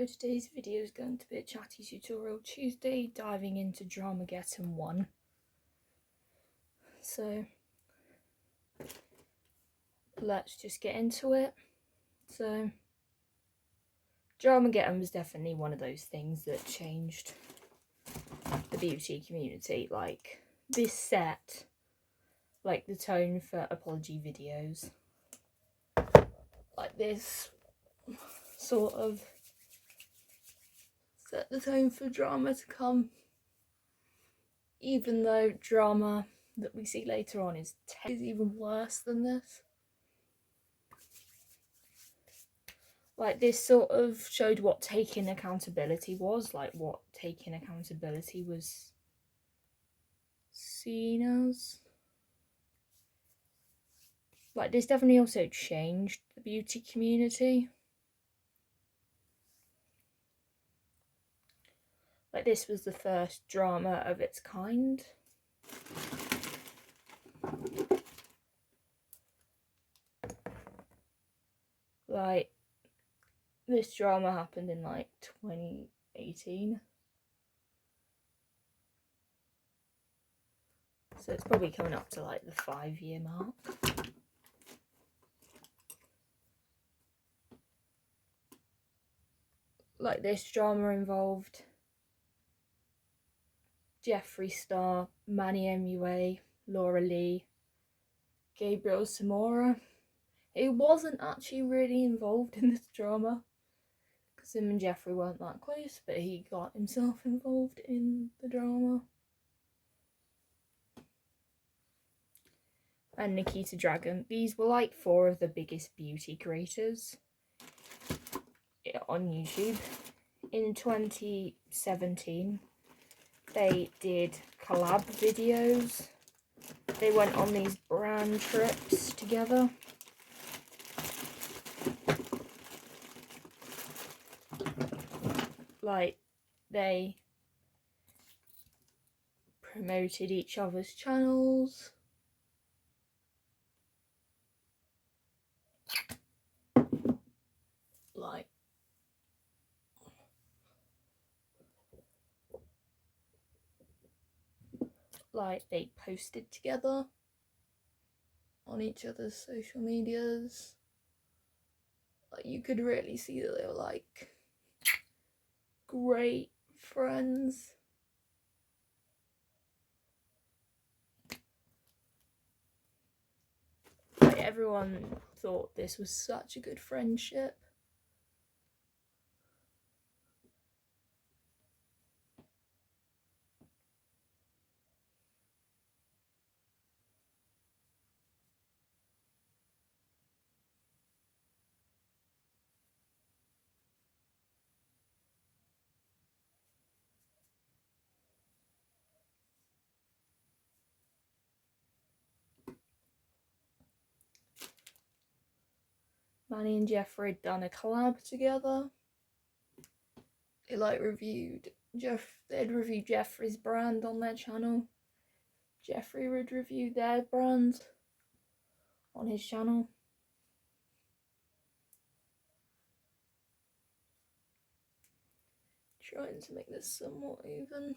So today's video is going to be a chatty tutorial Tuesday, diving into Dramagedon 1. So let's just get into it. So Dramagedon was definitely one of those things that changed the beauty community. Like, this set, like the tone for apology videos, like this sort of set the tone for drama to come, even though drama that we see later on is even worse than this. Like, this sort of showed what taking accountability was, like what taking accountability was seen as. Like, this definitely also changed the beauty community. Like, this was the first drama of its kind. Like, this drama happened in like 2018. So it's probably coming up to like the 5-year mark. Like, this drama involved Jeffree Star, Manny MUA, Laura Lee, Gabriel Samora. He wasn't actually really involved in this drama because him and Jeffree weren't that close, but he got himself involved in the drama. And Nikita Dragon. These were like 4 of the biggest beauty creators on YouTube. In 2017, they did collab videos. They went on these brand trips together. Like, they promoted each other's channels. Like, they posted together on each other's social medias. Like, you could really see that they were like great friends. Like, everyone thought this was such a good friendship. Manny and Jeffree had done a collab together. They like reviewed they'd review Jeffree's brand on their channel. Jeffree would review their brand on his channel. Trying to make this somewhat even.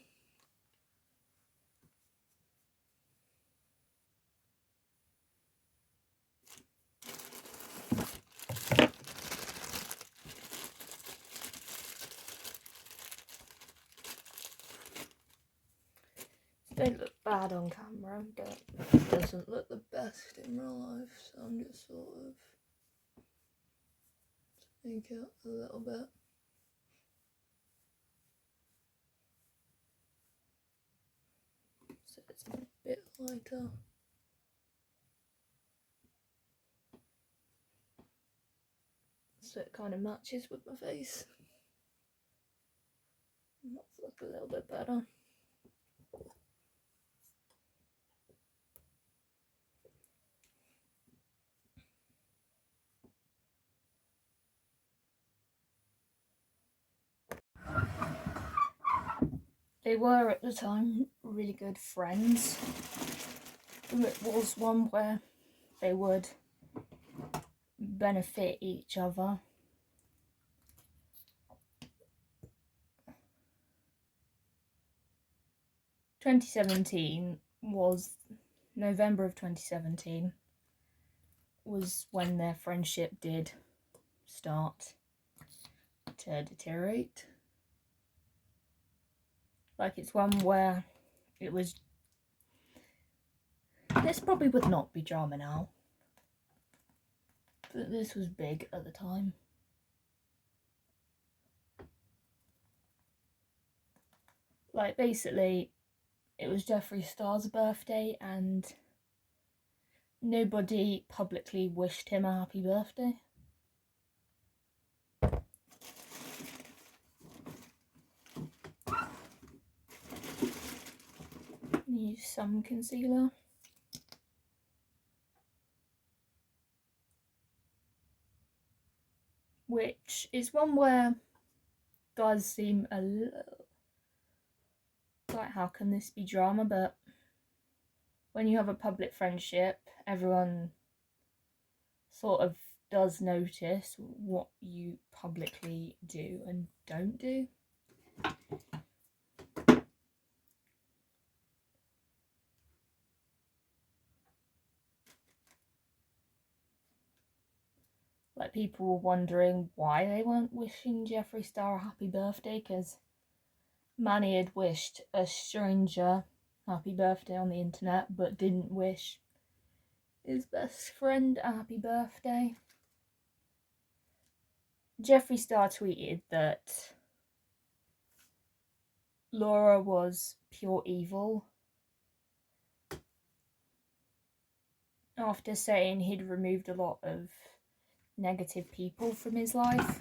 Don't look bad on camera, but it doesn't look the best in real life, so I'm just sort of to make it a little bit. So it's a bit lighter. So it kind of matches with my face. Let's look a little bit better. They were at the time really good friends. It was one where they would benefit each other. 2017 was November of 2017 was when their friendship did start to deteriorate. Like, it's one where it was... This probably would not be drama now, but this was big at the time. Like, basically, it was Jeffree Star's birthday and nobody publicly wished him a happy birthday. Use some concealer. Which is one where does seem a little like, how can this be drama? But when you have a public friendship, everyone sort of does notice what you publicly do and don't do. Like, people were wondering why they weren't wishing Jeffree Star a happy birthday, because Manny had wished a stranger happy birthday on the internet, but didn't wish his best friend a happy birthday. Jeffree Star tweeted that Laura was pure evil after saying he'd removed a lot of negative people from his life.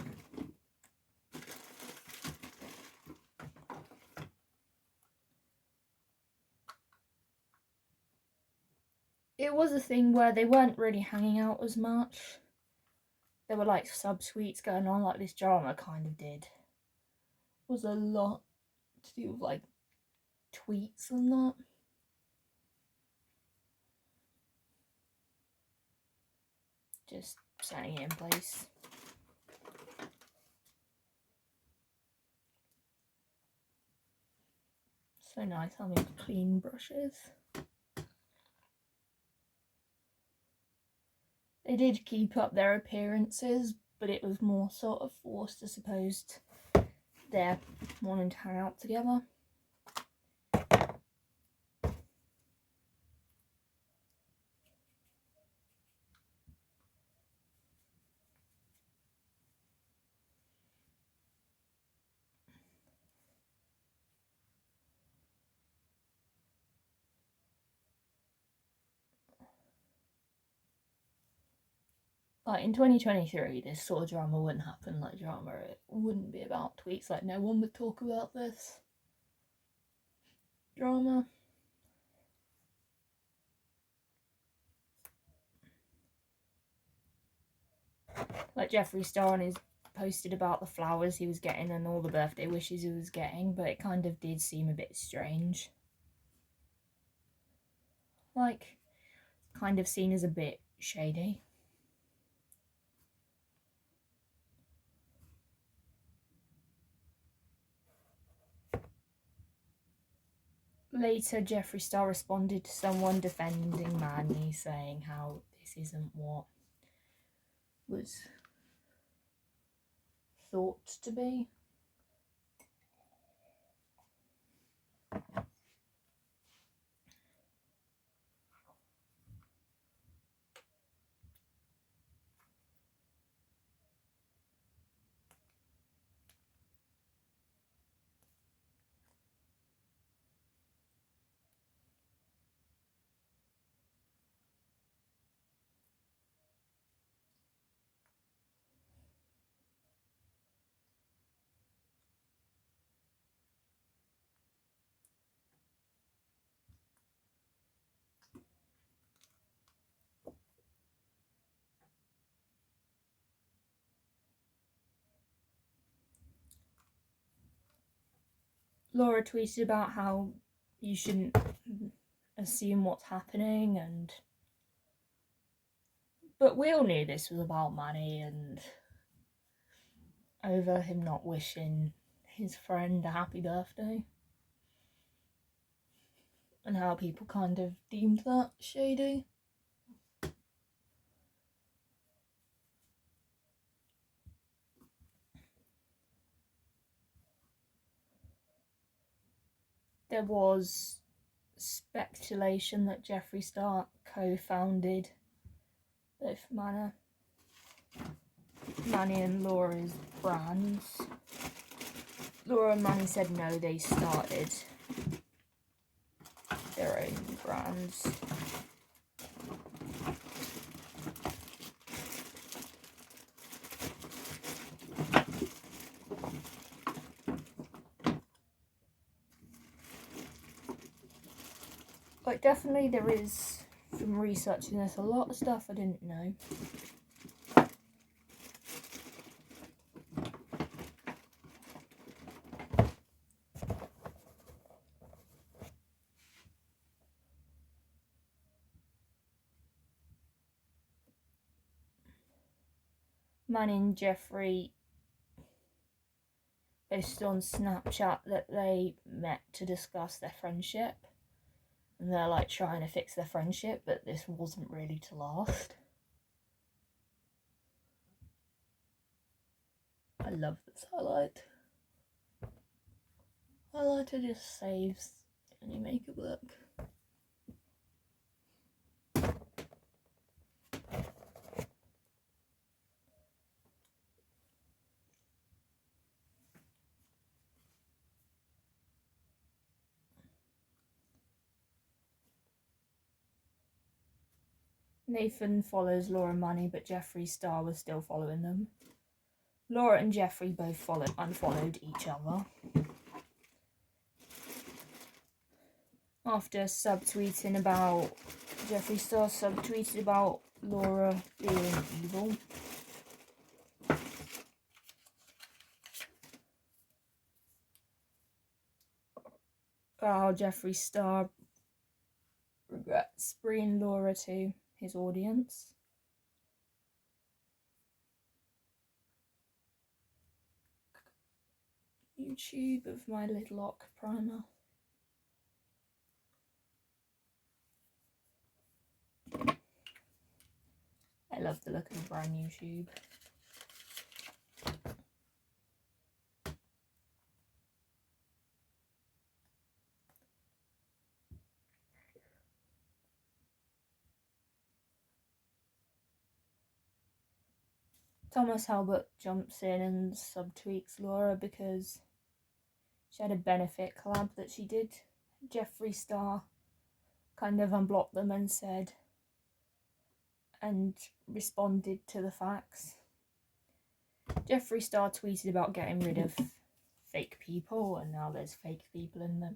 It was a thing where they weren't really hanging out as much. There were like sub-tweets going on, like this drama kind of did. It was a lot to do with like tweets and that. Just setting it in place. So nice having clean brushes. They did keep up their appearances, but it was more sort of forced, I suppose, they're wanting to hang out together. Like, in 2023, this sort of drama wouldn't happen. Like, drama, it wouldn't be about tweets. Like, no one would talk about this drama. Like, Jeffree Star on his posted about the flowers he was getting and all the birthday wishes he was getting, but it kind of did seem a bit strange. Like, kind of seen as a bit shady. Later, Jeffree Star responded to someone defending Manny, saying how this isn't what was thought to be. Laura tweeted about how you shouldn't assume what's happening, but we all knew this was about Manny and over him not wishing his friend a happy birthday. and how people kind of deemed that shady. There was speculation that Jeffree Star co-founded both Manny and Laura's brands. Laura and Manny said no, they started their own brands. Like, definitely there is, from researching this, a lot of stuff I didn't know. Manny and Jeffree posted on Snapchat that they met to discuss their friendship. And they're like trying to fix their friendship, but this wasn't really to last. I love this highlight. Highlighter just saves any makeup look. Nathan follows Laura and Manny, but Jeffree Star was still following them. Laura and Jeffree both unfollowed each other. After subtweeting about, Jeffree Star subtweeted about Laura being evil. Jeffree Star regrets bringing Laura to his audience. YouTube of my little lock primer. I love the look of the brand new tube. Thomas Halbert jumps in and subtweets Laura because she had a benefit collab that she did. Jeffree Star kind of unblocked them and said, and responded to the facts. Jeffree Star tweeted about getting rid of fake people, and now there's fake people in the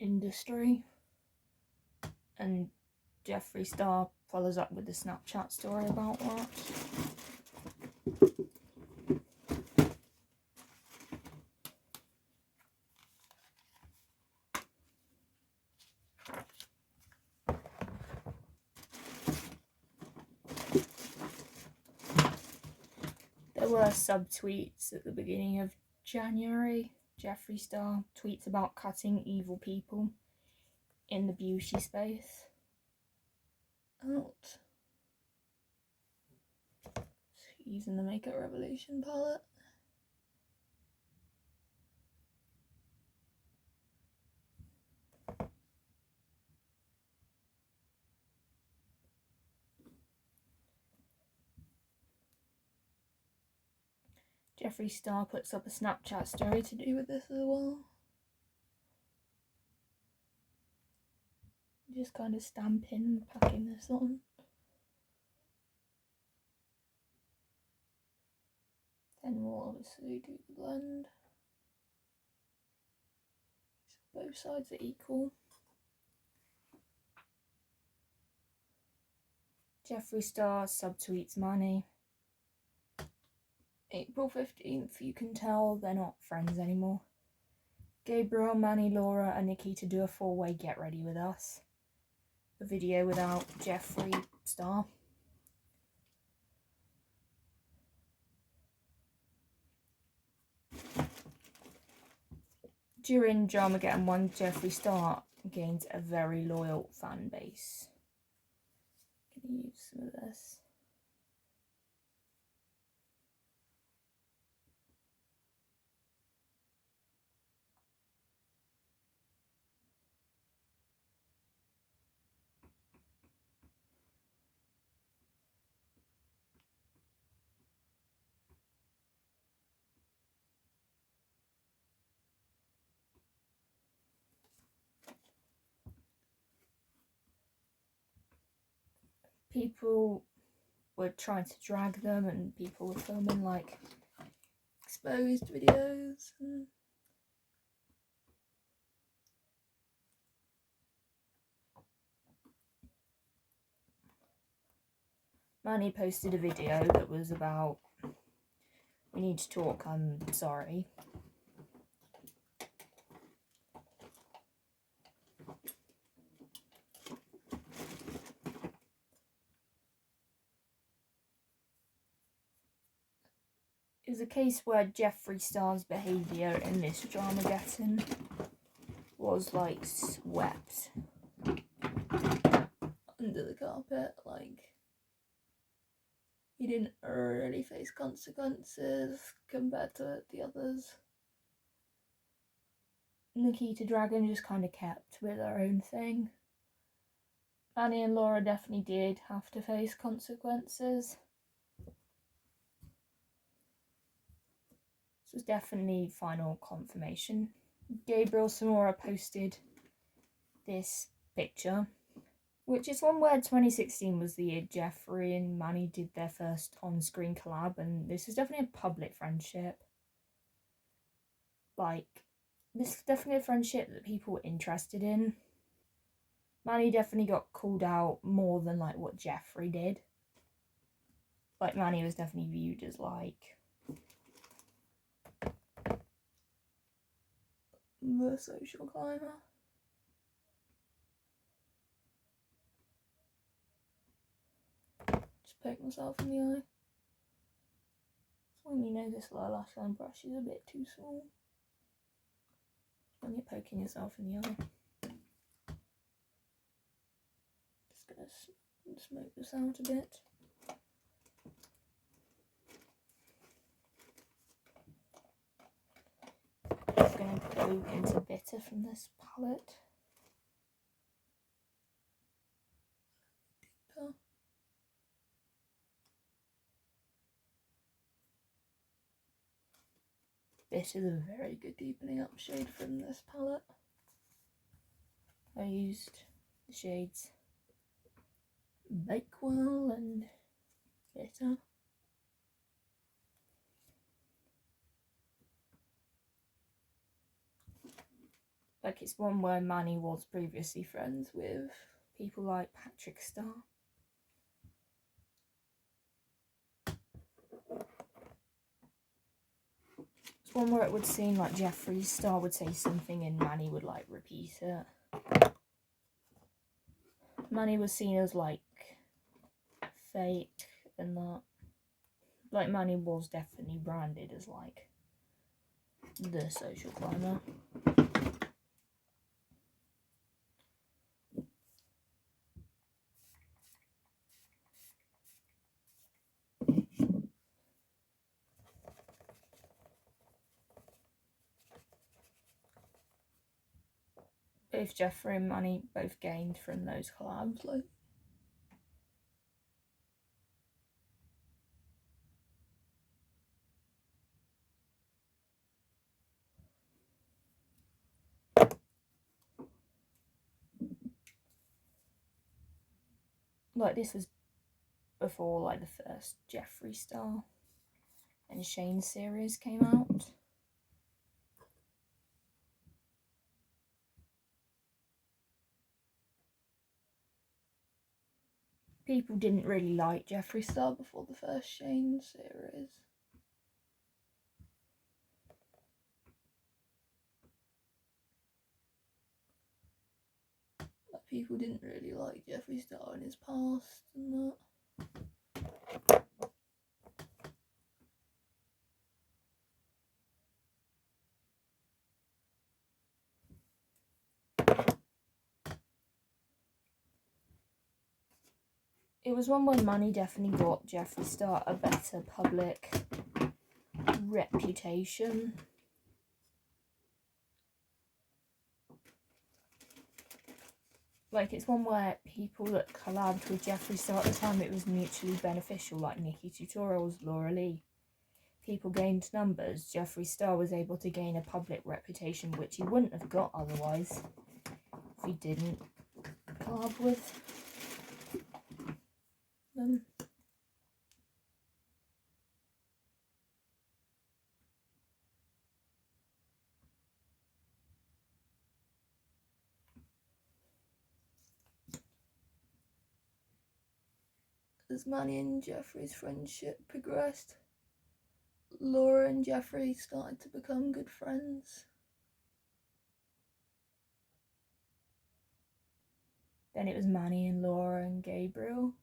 industry. And Jeffree Star follows up with the Snapchat story about that. There were subtweets at the beginning of January. Jeffree Star tweets about cutting evil people in the beauty space out. Using the Makeup Revolution palette. Jeffree Star puts up a Snapchat story to do with this as well. Just kind of stamping, packing this on. Then we'll obviously do the blend. So both sides are equal. Jeffree Star subtweets Manny. April 15th, you can tell they're not friends anymore. Gabriel, Manny, Laura and Nikita do a 4-way Get Ready With Us. A video without Jeffree Star. during Dramagedon 1, Jeffree Star gained a very loyal fan base. Can you use some of this? People were trying to drag them, and people were filming like exposed videos. Manny posted a video that was about, "We need to talk, I'm sorry." It was a case where Jeffree Star's behaviour in this Dramagedon was like swept under the carpet. Like, he didn't really face consequences compared to the others. Nikita Dragon just kind of kept with her own thing. Annie and Laura definitely did have to face consequences. This was definitely final confirmation. Gabriel Samora posted this picture, which is one where 2016 was the year Jeffree and Manny did their first on-screen collab, and this is definitely a public friendship. Like, this is definitely a friendship that people were interested in. Manny definitely got called out more than like what Jeffree did. Like, Manny was definitely viewed as like the social climber. Just poke myself in the eye. When you know this lower lash line brush is a bit too small. When you're poking yourself in the eye. Just gonna smoke this out a bit. Just gonna go into Bitter from this palette. Deeper. Bitter is a very good deepening up shade from this palette. I used the shades Bakewell and Bitter. Like, it's one where Manny was previously friends with people like Patrick Star. It's one where it would seem like Jeffree Star would say something and Manny would like repeat it. Manny was seen as like fake and that. Like, Manny was definitely branded as like the social climber. Both Jeffree and Manny both gained from those collabs, like. Like, this was before like the first Jeffree Star and Shane series came out. People didn't really like Jeffree Star before the first Shane series. Like, people didn't really like Jeffree Star in his past and that. It was one where Manny definitely got Jeffree Star a better public reputation. Like, it's one where people that collabed with Jeffree Star at the time, it was mutually beneficial, like Nikki Tutorials, Laura Lee. People gained numbers. Jeffree Star was able to gain a public reputation, which he wouldn't have got otherwise if he didn't collab with them. As Manny and Jeffree's friendship progressed, Laura and Jeffree started to become good friends. Then it was Manny and Laura and Gabriel.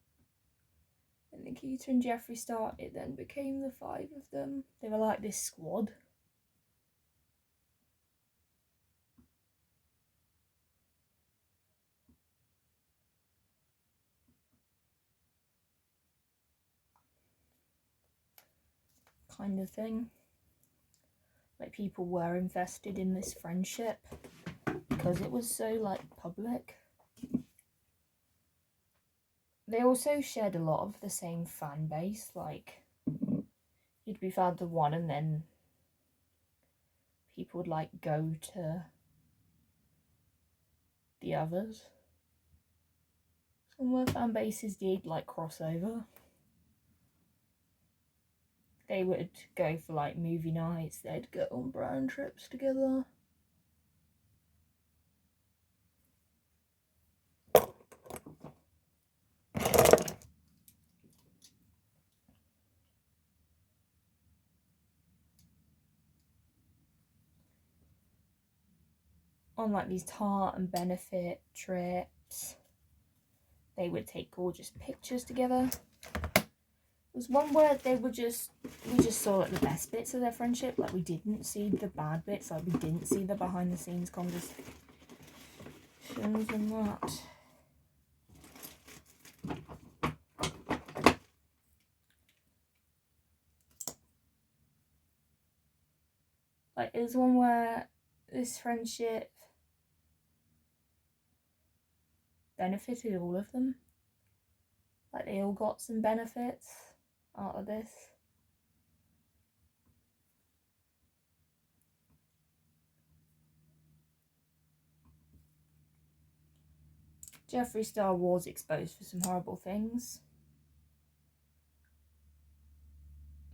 And Nikita and Jeffree Star, it then became the 5 of them. They were like this squad. Kind of thing. Like, people were invested in this friendship because it was so, like, public. They also shared a lot of the same fan base. Like, you'd be fan to one and then people would, like, go to the others. Some of the fan bases did, like, crossover. They would go for, like, movie nights. They'd go on brand trips together. On, like, these tart and benefit trips. They would take gorgeous pictures together. There was one where we just saw, like, the best bits of their friendship. Like, we didn't see the bad bits. Like, we didn't see the behind the scenes conversations and that. Like, it was one where this friendship benefited all of them. Like, they all got some benefits out of this. Jeffree Star was exposed for some horrible things.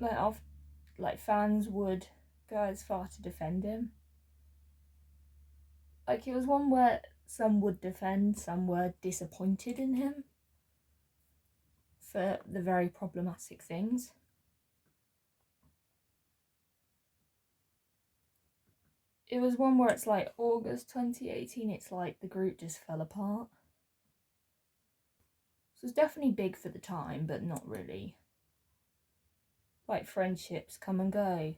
Like, fans would go as far to defend him. Like, it was one where some would defend, some were disappointed in him for the very problematic things. It was one where it's like August 2018, it's like the group just fell apart. So it's definitely big for the time, but not really. Like, friendships come and go.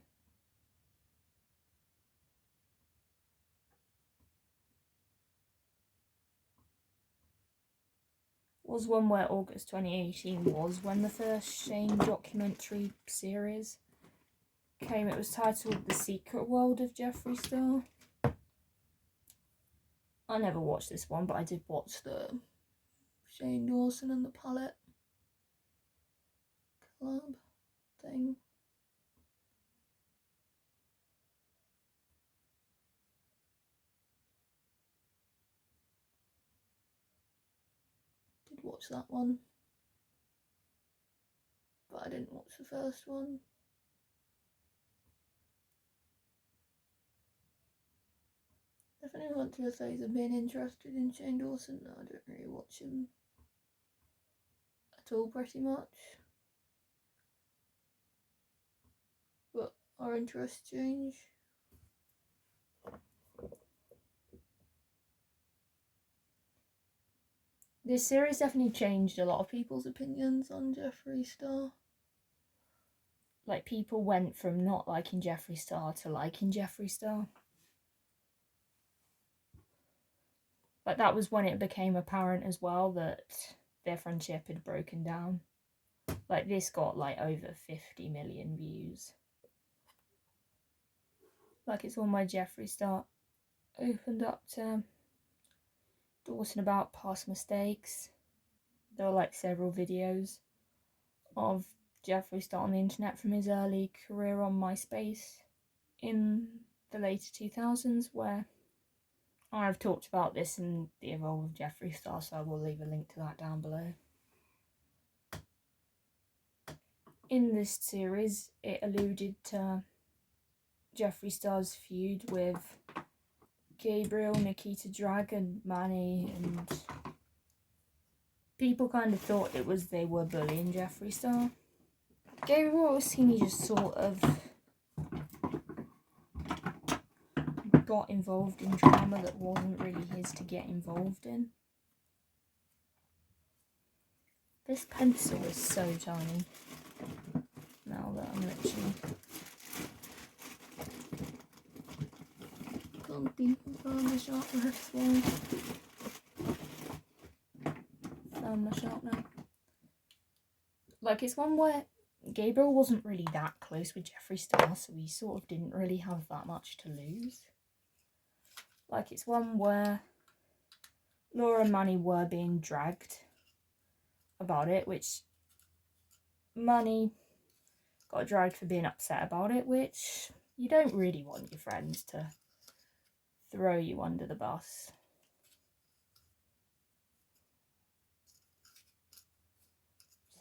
Was one where August 2018 was when the first Shane documentary series came. It was titled The Secret World of Jeffree Star. I never watched this one, but I did watch the Shane Dawson and the Palette collab thing. Did watch that one, but I didn't watch the first one. Definitely want to say I've been interested in Shane Dawson. No, I don't really watch him at all, pretty much. But our interests change. This series definitely changed a lot of people's opinions on Jeffree Star. Like, people went from not liking Jeffree Star to liking Jeffree Star. But that was when it became apparent as well that their friendship had broken down. Like, this got like over 50 million views. Like, it's one where Jeffree Star opened up to Dawson about past mistakes. There were like several videos of Jeffree Star on the internet from his early career on MySpace in the later 2000s, where I've talked about this in the Evolve of Jeffree Star, so I will leave a link to that down below. In this series, it alluded to Jeffree Star's feud with Gabriel, Nikita Dragon, Manny, and people kind of thought it was they were bullying Jeffree Star. Gabriel was seen, he just sort of got involved in drama that wasn't really his to get involved in. This pencil is so tiny. Now that I'm literally gone deep and the sharpener one. Found my sharpener. Like, it's one where Gabriel wasn't really that close with Jeffree Star, so he sort of didn't really have that much to lose. Like, it's one where Laura and Manny were being dragged about it, which Manny got dragged for being upset about it, which you don't really want your friends to throw you under the bus.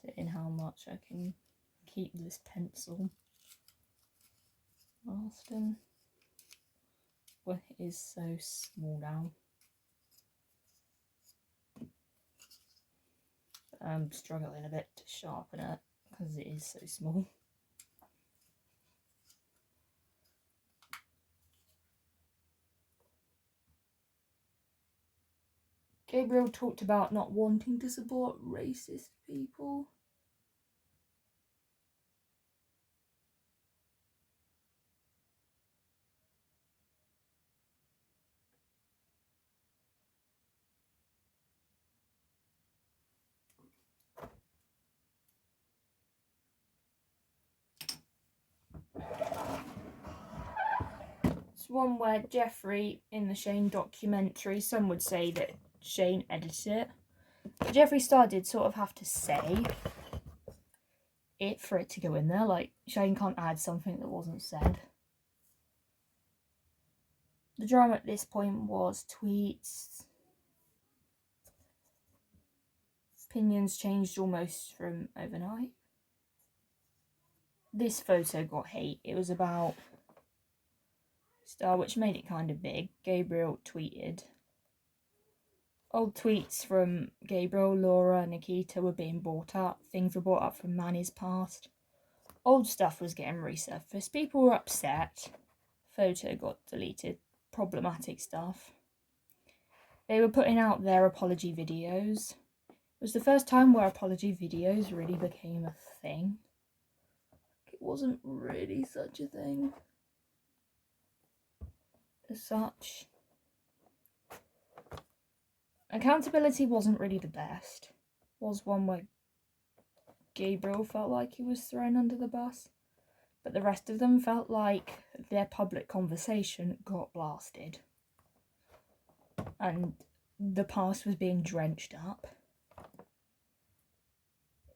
Seeing how much I can keep this pencil lasting. Well, it is so small now. I'm struggling a bit to sharpen it because it is so small. Gabriel talked about not wanting to support racist people. It's one where Jeffree, in the Shane documentary, some would say that Shane edited it. But Jeffree Star did sort of have to say it for it to go in there. Like, Shane can't add something that wasn't said. The drama at this point was tweets. Opinions changed almost from overnight. This photo got hate. It was about Star, which made it kind of big. Gabriel tweeted. Old tweets from Gabriel, Laura, Nikita were being brought up. Things were brought up from Manny's past. Old stuff was getting resurfaced. People were upset. Photo got deleted. Problematic stuff. They were putting out their apology videos. It was the first time where apology videos really became a thing. It wasn't really such a thing as such. Accountability wasn't really the best. Was one where Gabriel felt like he was thrown under the bus, but the rest of them felt like their public conversation got blasted and the past was being drenched up.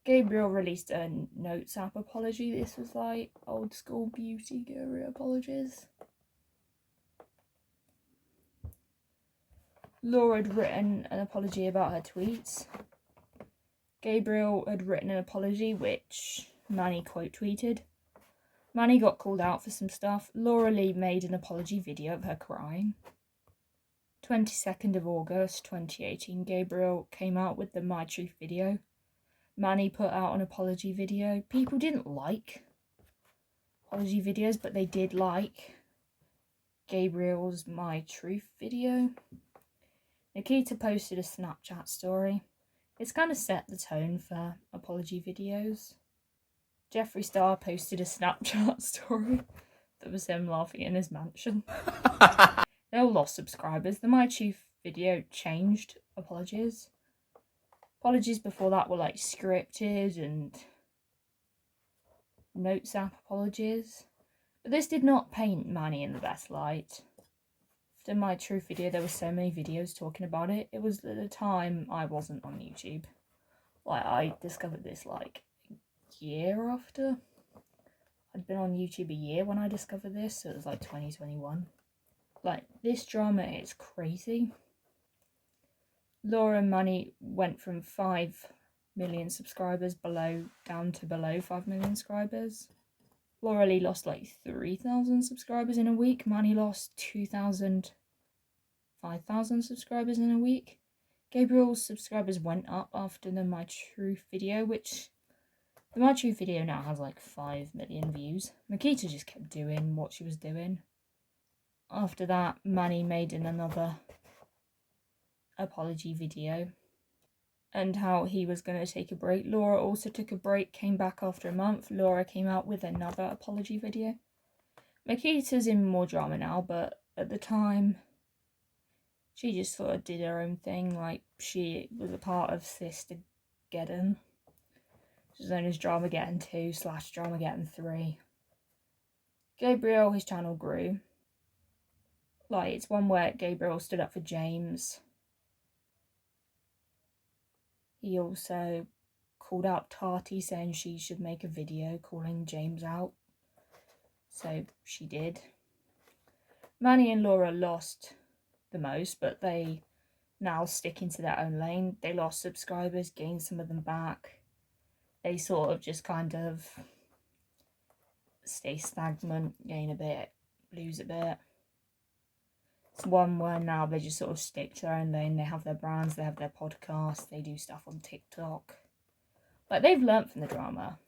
Gabriel released a Notes app apology. This was like old school beauty guru apologies. Laura had written an apology about her tweets. Gabriel had written an apology which Manny quote tweeted. Manny got called out for some stuff. Laura Lee made an apology video of her crying. 22nd of August 2018, Gabriel came out with the My Truth video. Manny put out an apology video. People didn't like apology videos, but they did like Gabriel's My Truth video. Nikita posted a Snapchat story. It's kind of set the tone for apology videos. Jeffree Star posted a Snapchat story that was him laughing in his mansion. They all lost subscribers. The My Truth video changed apologies. Apologies before that were like scripted and notes app apologies. But this did not paint Manny in the best light. After my truth video, there were so many videos talking about it. It was at the time I wasn't on YouTube. Like, I discovered this like a year after. I'd been on YouTube a year when I discovered this, so it was like 2021. Like, this drama is crazy. Laura and Manny went from 5 million subscribers down to below 5 million subscribers. Laura Lee lost like 3,000 subscribers in a week. Manny lost 2,000, 5,000 subscribers in a week. Gabriel's subscribers went up after the My Truth video, which the My Truth video now has like 5 million views. Makita just kept doing what she was doing. After that, Manny made another apology video and how he was going to take a break. Laura also took a break, came back after a month. Laura came out with another apology video. Makita's in more drama now, but at the time she just sort of did her own thing. Like, she was a part of Sistergeddon, which is known as Dramagedon 2/Dramagedon 3. Gabriel, his channel grew. Like, it's one where Gabriel stood up for James. He also called out Tati, saying she should make a video calling James out. So she did. Manny and Laura lost the most, but they now stick into their own lane. They lost subscribers, gained some of them back. They sort of just kind of stay stagnant, gain a bit, lose a bit. It's one where now they just sort of stick to their own lane. They have their brands, they have their podcasts, they do stuff on TikTok. Like, they've learnt from the drama.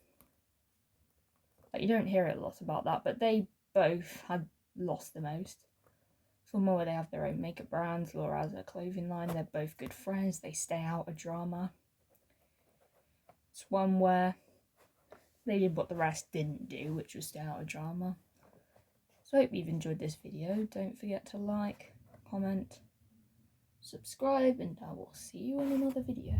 Like, you don't hear a lot about that, but they both had lost the most. It's one more where they have their own makeup brands. Laura has a clothing line. They're both good friends. They stay out of drama. It's one where they did what the rest didn't do, which was stay out of drama. So I hope you've enjoyed this video. Don't forget to like, comment, subscribe, and I will see you in another video.